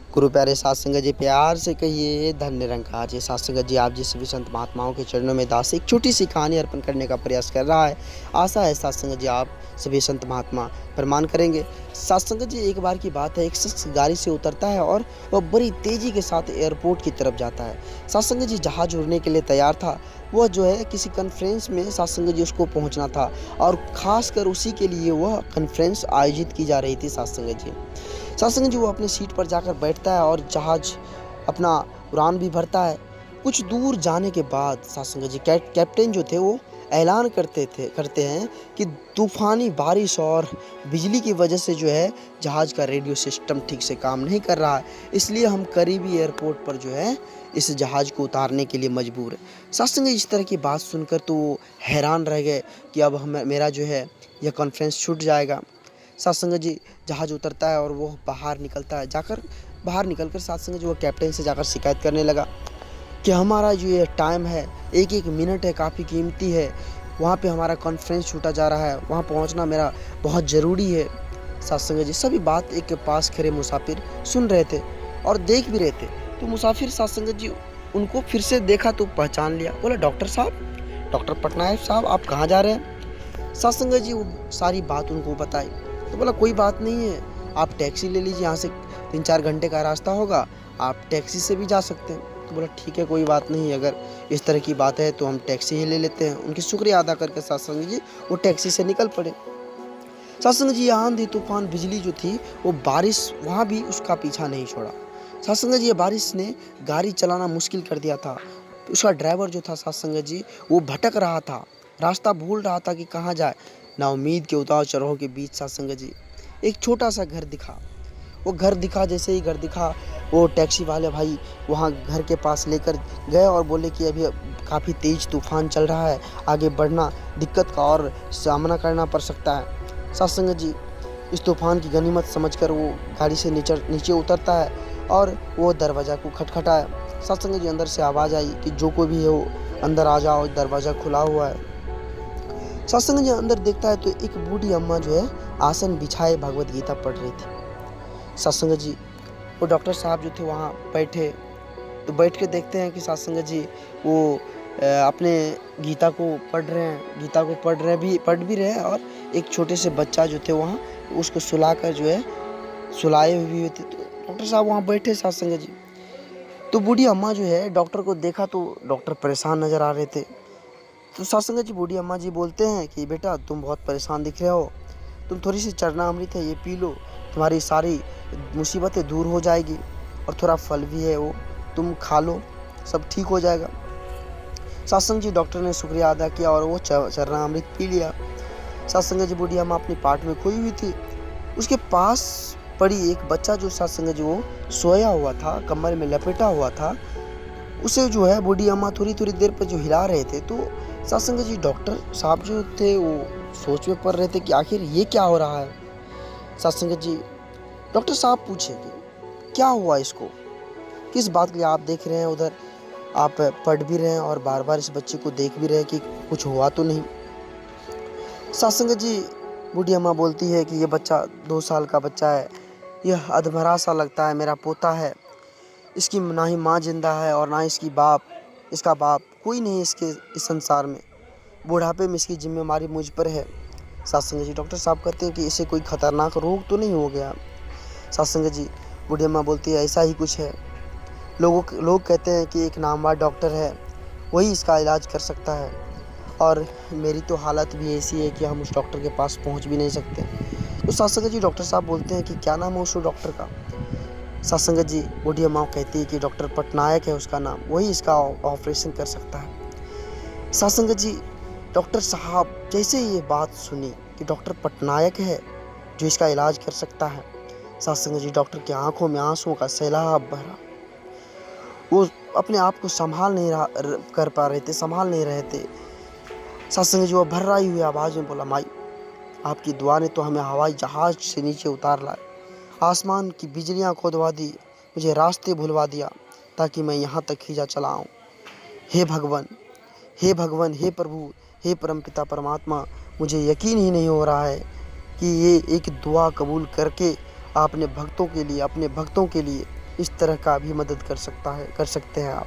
गुरु प्यारे साध संगत जी, प्यार से कहिए धन्य निरंकार जी। साध संगत जी, आप जिस सभी संत महात्माओं के चरणों में दास एक छोटी सी कहानी अर्पण करने का प्रयास कर रहा है। आशा है साध संगत जी आप सभी संत महात्मा प्रमाण करेंगे। साध संगत जी, एक बार की बात है, एक शख्स गाड़ी से उतरता है और वह बड़ी तेजी के साथ एयरपोर्ट की तरफ जाता है। साध संगत जी, जहाज उड़ने के लिए तैयार था। वह जो है किसी कॉन्फ्रेंस में साध संगत जी उसको पहुंचना था और खासकर उसी के लिए वह कॉन्फ्रेंस आयोजित की जा रही थी। साध संगत जी, सत्संग जी, वो अपने सीट पर जाकर बैठता है और जहाज अपना उड़ान भी भरता है। कुछ दूर जाने के बाद सत्संग जी कैप्टन जो थे वो ऐलान करते हैं कि तूफानी बारिश और बिजली की वजह से जो है जहाज का रेडियो सिस्टम ठीक से काम नहीं कर रहा है, इसलिए हम करीबी एयरपोर्ट पर जो है इस जहाज को उतारने के लिए मजबूर है। सत्संग इस तरह की बात सुनकर तो वो हैरान रह गए कि अब मेरा जो है यह कॉन्फ्रेंस छूट जाएगा। सत्संग जी, जहाज उतरता है और वो बाहर निकलकर सत्संग जी वो कैप्टन से जाकर शिकायत करने लगा कि हमारा जो ये टाइम है, एक एक मिनट है, काफ़ी कीमती है। वहाँ पे हमारा कॉन्फ्रेंस छूटा जा रहा है, वहाँ पहुँचना मेरा बहुत ज़रूरी है। सत्संग जी, सभी बात एक के पास खड़े मुसाफिर सुन रहे थे और देख भी रहे थे। तो मुसाफिर सत्संग जी उनको फिर से देखा तो पहचान लिया। बोला, डॉक्टर साहब, डॉक्टर पटनायक साहब, आप कहाँ जा रहे हैं? सत्संग जी वो सारी बात उनको बताई। तो बोला, कोई बात नहीं है, आप टैक्सी ले लीजिए, यहाँ से 3-4 घंटे का रास्ता होगा, आप टैक्सी से भी जा सकते हैं। तो बोला, ठीक है, कोई बात नहीं, अगर इस तरह की बात है तो हम टैक्सी ही ले लेते हैं। उनकी शुक्रिया अदा करके सत्संग जी वो टैक्सी से निकल पड़े। सत्संग जी, आंधी तूफान बिजली जो थी वो बारिश वहाँ भी उसका पीछा नहीं छोड़ा। सत्संग जी, ये बारिश ने गाड़ी चलाना मुश्किल कर दिया था। उसका ड्राइवर जो था सत्संग जी वो भटक रहा था, रास्ता भूल रहा था कि कहाँ जाए। ना उम्मीद के उतार चढ़ाव के बीच सत्संग जी एक छोटा सा घर दिखा। वो घर दिखा, जैसे ही घर दिखा वो टैक्सी वाले भाई वहाँ घर के पास लेकर गए और बोले कि अभी काफ़ी तेज़ तूफान चल रहा है, आगे बढ़ना दिक्कत का और सामना करना पड़ सकता है। सत्संग जी इस तूफान की गनीमत समझकर वो गाड़ी से नीचे उतरता है और वो दरवाज़ा को खटखटाया। सत्संग जी, अंदर से आवाज़ आई कि जो कोई भी है वो अंदर आ जाओ, दरवाज़ा खुला हुआ है। सत्संग जी अंदर देखता है तो एक बूढ़ी अम्मा जो है आसन बिछाए भगवत गीता पढ़ रही थी। सत्संग जी वो डॉक्टर साहब जो थे वहाँ बैठे, तो बैठ के देखते हैं कि सत्संग जी वो अपने गीता को पढ़ रहे हैं, पढ़ भी रहे हैं और एक छोटे से बच्चा जो थे वहाँ उसको सुलाकर जो है सुलाए हुए थे। तो डॉक्टर साहब वहाँ बैठे सत्संग जी। तो बूढ़ी अम्मा जो है डॉक्टर को देखा तो डॉक्टर परेशान नज़र आ रहे थे। तो सत्संग जी बूढ़ी अम्मा जी बोलते हैं कि बेटा, तुम बहुत परेशान दिख रहे हो, तुम थोड़ी सी चरना अमृत है ये पी लो, तुम्हारी सारी मुसीबतें दूर हो जाएगी, और थोड़ा फल भी है वो तुम खा लो, सब ठीक हो जाएगा। सत्संग जी डॉक्टर ने शुक्रिया अदा किया और वो चरना अमृत पी लिया। सत्संग जी बूढ़ी अम्मा अपनी पाठ में खोई हुई थी। उसके पास पड़ी एक बच्चा जो सत्संग जी वो सोया हुआ था, कमर में लपेटा हुआ था, उसे जो है बूढ़ी अम्मा थोड़ी थोड़ी देर पर जो हिला रहे थे। तो सत्संग जी डॉक्टर साहब जो थे वो सोच में पड़ रहे थे कि आखिर ये क्या हो रहा है। सत्संग जी डॉक्टर साहब पूछे कि क्या हुआ इसको, किस बात के लिए आप देख रहे हैं उधर, आप पढ़ भी रहे हैं और बार बार इस बच्चे को देख भी रहे हैं कि कुछ हुआ तो नहीं। सत्संग जी बूढ़ी अम्मा बोलती है कि ये बच्चा 2 साल का बच्चा है, यह अधमरा सा लगता है, मेरा पोता है, इसकी ना ही माँ जिंदा है और ना इसका बाप कोई नहीं इस संसार में, बुढ़ापे में इसकी जिम्मेवारी मुझ पर है। सत्संग जी डॉक्टर साहब कहते हैं कि इसे कोई खतरनाक रोग तो नहीं हो गया। सत्संग जी बूढ़ी अम्मा बोलती है ऐसा ही कुछ है, लोग कहते हैं कि एक नामवर डॉक्टर है, वही इसका इलाज कर सकता है, और मेरी तो हालत भी ऐसी है कि हम उस डॉक्टर के पास पहुंच भी नहीं सकते। तो सत्संग जी डॉक्टर साहब बोलते हैं कि क्या नाम है उस डॉक्टर का। सत्संग जी बूढ़ी अम्मा कहती है कि डॉक्टर पटनायक है उसका नाम, वही इसका ऑपरेशन कर सकता है। सत्संग जी डॉक्टर साहब जैसे ये बात सुनी कि डॉक्टर पटनायक है जो इसका इलाज कर सकता है, सत्संग जी डॉक्टर की आंखों में आंसुओं का सैलाब भरा। वो अपने आप को संभाल नहीं रहे थे। सत्संग जी वो भर्राई हुई आवाज़ में बोला, माई, आपकी दुआ ने तो हमें हवाई जहाज से नीचे उतार लाए, आसमान की बिजलियां खोदवा दी, मुझे रास्ते भुलवा दिया ताकि मैं यहाँ तक ही जा चला आऊँ। हे भगवान, हे भगवान, हे प्रभु, हे परमपिता परमात्मा, मुझे यकीन ही नहीं हो रहा है कि ये एक दुआ कबूल करके आपने अपने भक्तों के लिए इस तरह का भी मदद कर सकते हैं आप।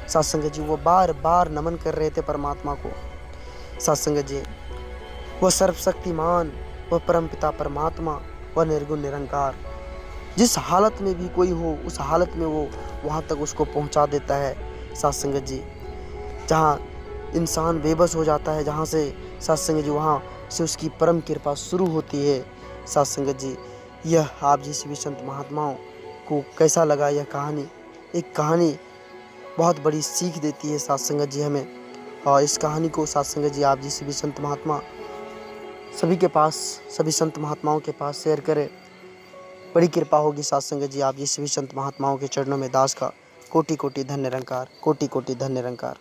साथ संगत जी वो बार बार नमन कर रहे थे परमात्मा को। साथ संगत जी वह सर्वशक्तिमान, वह परमपिता परमात्मा, वह निर्गुण निरंकार, जिस हालत में भी कोई हो उस हालत में वो वहाँ तक उसको पहुँचा देता है। साथ संगत जी जहाँ इंसान बेबस हो जाता है, जहाँ से साथ संगत जी वहाँ से उसकी परम कृपा शुरू होती है। साथ संगत जी यह आप जैसे भी संत महात्माओं को कैसा लगा यह कहानी? एक कहानी बहुत बड़ी सीख देती है साथ संगत जी हमें, और इस कहानी को साथ संगत जी आप जैसे भी संत महात्मा सभी के पास, सभी संत महात्माओं के पास शेयर करें। बड़ी कृपा होगी साथ संगत जी आप जैसे भी संत महात्माओं के चरणों में दास का कोटि कोटि धन्य निरंकार, कोटि कोटि धन्य निरंकार।